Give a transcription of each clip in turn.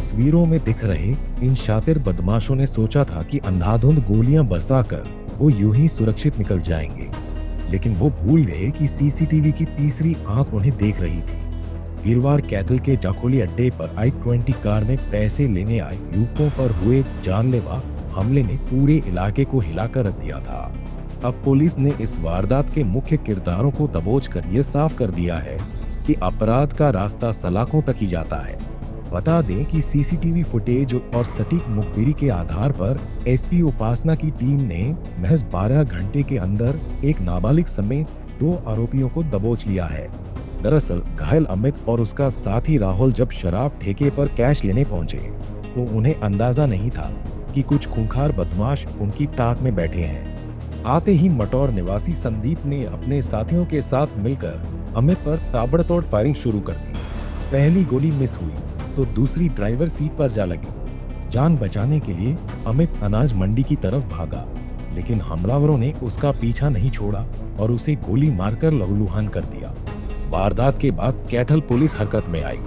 तस्वीरों में दिख रहे इन शातिर बदमाशों ने सोचा था कि अंधाधुंध गोलियां बरसाकर वो यूं ही सुरक्षित निकल जाएंगे, लेकिन वो भूल गए कि सीसीटीवी की तीसरी आंख उन्हें देख रही थी। वीरवार कैथल के जाखोली अड्डे पर I-20 कार में पैसे लेने आए युवकों पर हुए जानलेवा हमले ने पूरे इलाके को हिलाकर रख दिया था। अब पुलिस ने इस वारदात के मुख्य किरदारों को दबोच कर ये साफ कर दिया है कि अपराध का रास्ता सलाखों तक ही जाता है। बता दें कि सीसीटीवी फुटेज और सटीक मुखबिरी के आधार पर एसपी उपासना की टीम ने महज 12 घंटे के अंदर एक नाबालिग समेत 2 आरोपियों को दबोच लिया है। दरअसल घायल अमित और उसका साथी राहुल जब शराब ठेके पर कैश लेने पहुंचे तो उन्हें अंदाजा नहीं था कि कुछ खूंखार बदमाश उनकी ताक में बैठे हैं। आते ही मटौर निवासी संदीप ने अपने साथियों के साथ मिलकर अमित पर ताबड़तोड़ फायरिंग शुरू कर दी। पहली गोली मिस हुई तो दूसरी ड्राइवर सीट पर जा लगी। जान बचाने के लिए अमित अनाज मंडी की तरफ भागा, लेकिन हमलावरों ने उसका पीछा नहीं छोड़ा और उसे गोली मारकर लहूलुहान कर दिया। वारदात के बाद कैथल पुलिस हरकत में आई,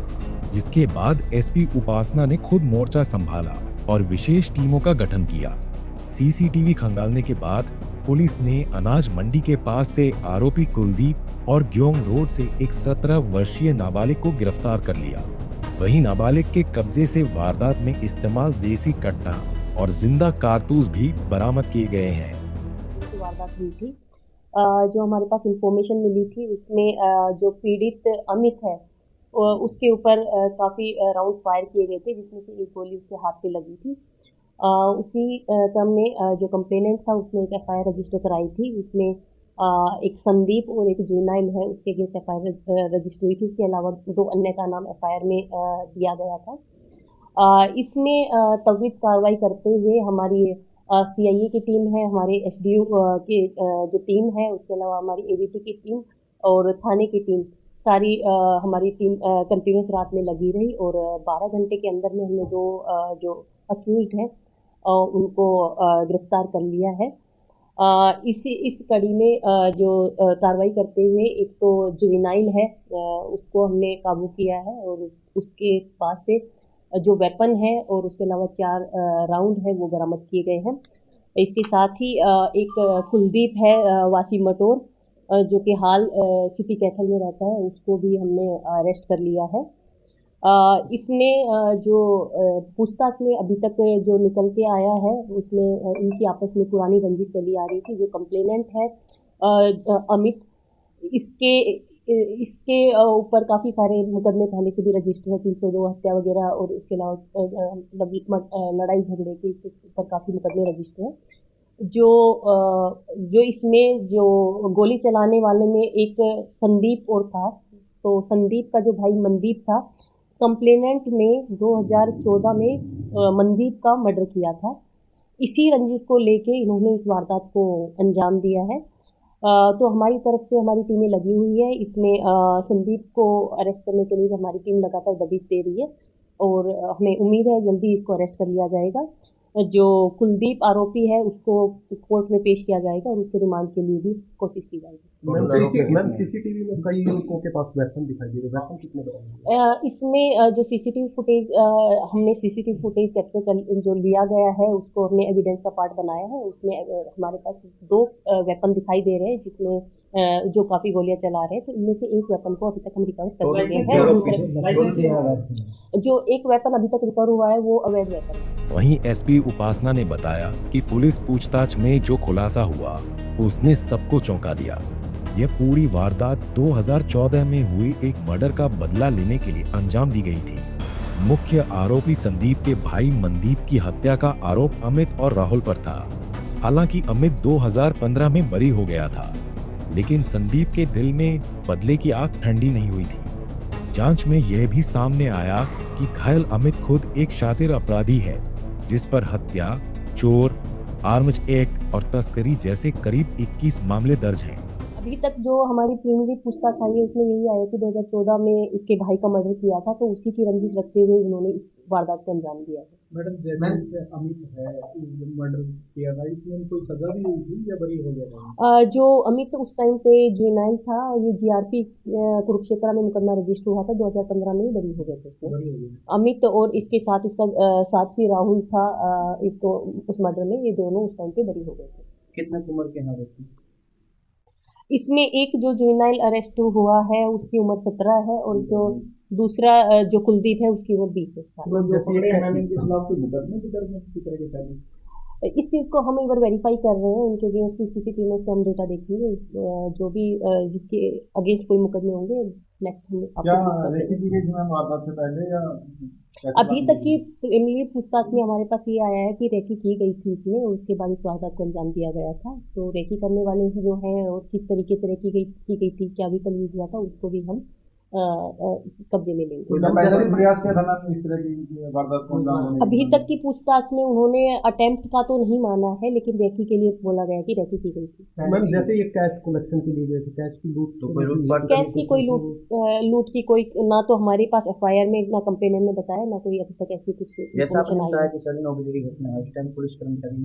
जिसके बाद एसपी उपासना ने खुद मोर्चा संभाला और विशेष टीमों का गठन किया। सीसीटीवी खंगालने के बाद पुलिस ने अनाज मंडी के पास से आरोपी कुलदीप और ग्योंग रोड से एक 17 वर्षीय नाबालिग को गिरफ्तार कर लिया। वहीं नाबालिग के कब्जे से वारदात में इस्तेमाल देसी कट्टा और जिंदा कारतूस भी बरामद किए गए हैं। वारदात हुई थी, जो हमारे पास इंफॉर्मेशन मिली थी उसमें जो पीड़ित अमित है उसके ऊपर काफ़ी राउंड फायर किए गए थे, जिसमें से एक गोली उसके हाथ पे लगी थी। उसी क्रम में जो कंप्लेनेंट था उसने एक एफआईआर रजिस्टर कराई थी। उसमें एक संदीप और एक जुनाइल है उसके अगेंस्ट एफआईआर रजिस्टर हुई थी। उसके अलावा 2 अन्य का नाम एफआईआर में दिया गया था। इसमें त्वरित कार्रवाई करते हुए हमारी सीआईए की टीम है, हमारे एसडीओ की जो टीम है, उसके अलावा हमारी एबीटी की टीम और थाने की टीम, सारी हमारी टीम कंटिन्यूस रात में लगी रही और 12 घंटे के अंदर में हमने 2 जो अक्यूज्ड हैं उनको गिरफ्तार कर लिया है। इस कड़ी में जो कार्रवाई करते हुए एक तो जुवेनाइल है उसको हमने काबू किया है और उसके पास से जो वेपन है और उसके अलावा 4 राउंड है वो बरामद किए गए हैं। इसके साथ ही एक कुलदीप है वासी मटोर जो कि हाल सिटी कैथल में रहता है, उसको भी हमने अरेस्ट कर लिया है। इसमें जो पूछताछ में अभी तक जो निकल के आया है उसमें इनकी आपस में पुरानी रंजिश चली आ रही थी। जो कंप्लेनेंट है अमित, इसके ऊपर काफ़ी सारे मुकदमे पहले से भी रजिस्टर है, 302 हत्या वगैरह और उसके अलावा लड़ाई झगड़े के इसके ऊपर काफ़ी मुकदमे रजिस्टर है। जो इसमें जो गोली चलाने वाले में एक संदीप और था, तो संदीप का जो भाई मनदीप था, कंप्लेनेंट ने 2014 में मनदीप का मर्डर किया था। इसी रंजिश को लेके इन्होंने इस वारदात को अंजाम दिया है। तो हमारी तरफ से हमारी टीमें लगी हुई है। इसमें संदीप को अरेस्ट करने के लिए हमारी टीम लगातार दबिश दे रही है और हमें उम्मीद है जल्दी इसको अरेस्ट कर लिया जाएगा। जो कुलदीप आरोपी है उसको कोर्ट में पेश किया जाएगा और उसके रिमांड के लिए भी कोशिश की जाएगी। मैम सीसीटीवी में कई लोगों के पास वेपन दिखाई दे रहे हैं, वेपन कितने बरामद? इसमें जो सीसीटीवी फुटेज हमने सीसीटीवी फुटेज कैप्चर कर जो लिया गया है उसको हमने एविडेंस का पार्ट बनाया है। उसमें हमारे पास 2 वेपन दिखाई दे रहे हैं जिसमें जो काफ़ी गोलियां चला रहे हैं, तो इनमें से एक वेपन को अभी तक हम रिकवर कर चुके हैं। जो एक वेपन अभी तक रिकवर हुआ है वो अवैध वेपन है। वहीं एसपी उपासना ने बताया कि पुलिस पूछताछ में जो खुलासा हुआ उसने सबको चौंका दिया। यह पूरी वारदात 2014 में हुई एक मर्डर का बदला लेने के लिए अंजाम दी गई थी। मुख्य आरोपी संदीप के भाई मनदीप की हत्या का आरोप अमित और राहुल पर था। हालांकि अमित 2015 में बरी हो गया था, लेकिन संदीप के दिल में बदले की आग ठंडी नहीं हुई थी। जांच में यह भी सामने आया कि घायल अमित खुद एक शातिर अपराधी है, जिस पर हत्या, चोर, आर्म्स एक्ट और तस्करी जैसे करीब 21 मामले दर्ज हैं। अभी तक जो हमारी प्रीलिमिनरी पूछताछ आई है उसमें यही आया कि 2014 में इसके भाई का मर्डर किया था, तो उसी की रंजिश रखते हुए उन्होंने इस वारदात को अंजाम दिया है। मैडम जैसे अमित है मर्डर किया था, इसमें कोई सजा भी हुई थी या बरी हो गया? जो अमित उस टाइम पे जुवेनाइल था, ये जीआरपी कुरुक्षेत्र में मुकदमा रजिस्टर हुआ था 2015 में, बरी हो गए थे उसमें बरी हो गई। अमित, और इसके साथ इसका साथी राहुल था इसको उस मर्डर में, ये दोनों उस टाइम पे बरी हो गए थे। कितने उम्र के हैं व्यक्ति? इसमें एक जो जुवेनाइल अरेस्ट हुआ है उसकी उम्र 17 है, और जो दूसरा जो कुलदीप है उसकी उम्र 20 है। इस चीज़ को हम एक बार वेरीफाई कर रहे हैं, उनके अगेंस्ट सीसीटीवी में हम डेटा देखेंगे, जो भी जिसके अगेंस्ट कोई मुकदमे होंगे नेक्स्ट हम वारदात से पहले या अभी तक की प्रीलिमिनरी पूछताछ में हमारे पास ये आया है कि रेकी की गई थी इसमें, और उसके बाद इस वारदात को अंजाम दिया गया था। तो रेकी करने वाले जो हैं और किस तरीके से रेकी की गई थी, क्या व्हीकल यूज हुआ था, उसको भी हम कब्जे में लेंगे। प्रयास किया था इस तरह की वारदात को अंजाम देने? अभी तक की पूछताछ में उन्होंने अटेम्प्ट का तो नहीं माना है, लेकिन रेकी के लिए बोला गया कि रेकी की गई थी। मैम जैसे ये कैश कलेक्शन के लिए गए थे, कैश की लूट, तो कोई कैश की कोई लूट की कोई ना तो हमारे पास एफआईआर में ना कंप्लेनेंट में बताया, ना कोई अभी तक ऐसी कुछ इन्फॉर्मेशन आई है। 9 बजे की घटना है, उस टाइम पुलिस कर्मचारी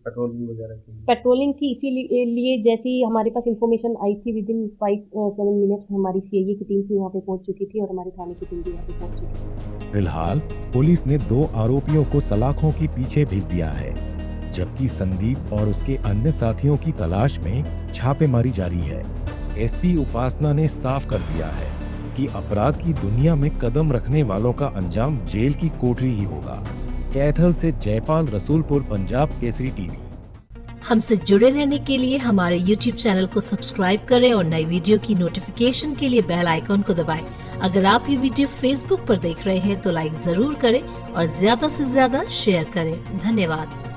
पेट्रोलिंग वगैरह पेट्रोलिंग थी, इसीलिए जैसे ही हमारे पास इंफॉर्मेशन आई थी विदिन 5-7 मिनट्स हमारी सीआईए की टीम से यहाँ पे पहुंच चुकी थी, और हमारे थाने की टीम भी यहाँ पे पहुंच चुकी थी। फिलहाल पुलिस ने 2 आरोपियों को सलाखों के पीछे भेज दिया है, जबकि संदीप और उसके अन्य साथियों की तलाश में छापेमारी जारी है। एसपी उपासना ने साफ कर दिया है कि अपराध की दुनिया में कदम रखने वालों का अंजाम जेल की कोठरी ही होगा। कैथल से जयपाल, रसूलपुर, पंजाब केसरी टीवी। हमसे जुड़े रहने के लिए हमारे YouTube चैनल को सब्सक्राइब करें और नई वीडियो की नोटिफिकेशन के लिए बेल आइकॉन को दबाएं। अगर आप ये वीडियो Facebook पर देख रहे हैं तो लाइक जरूर करें और ज्यादा से ज्यादा शेयर करें। धन्यवाद।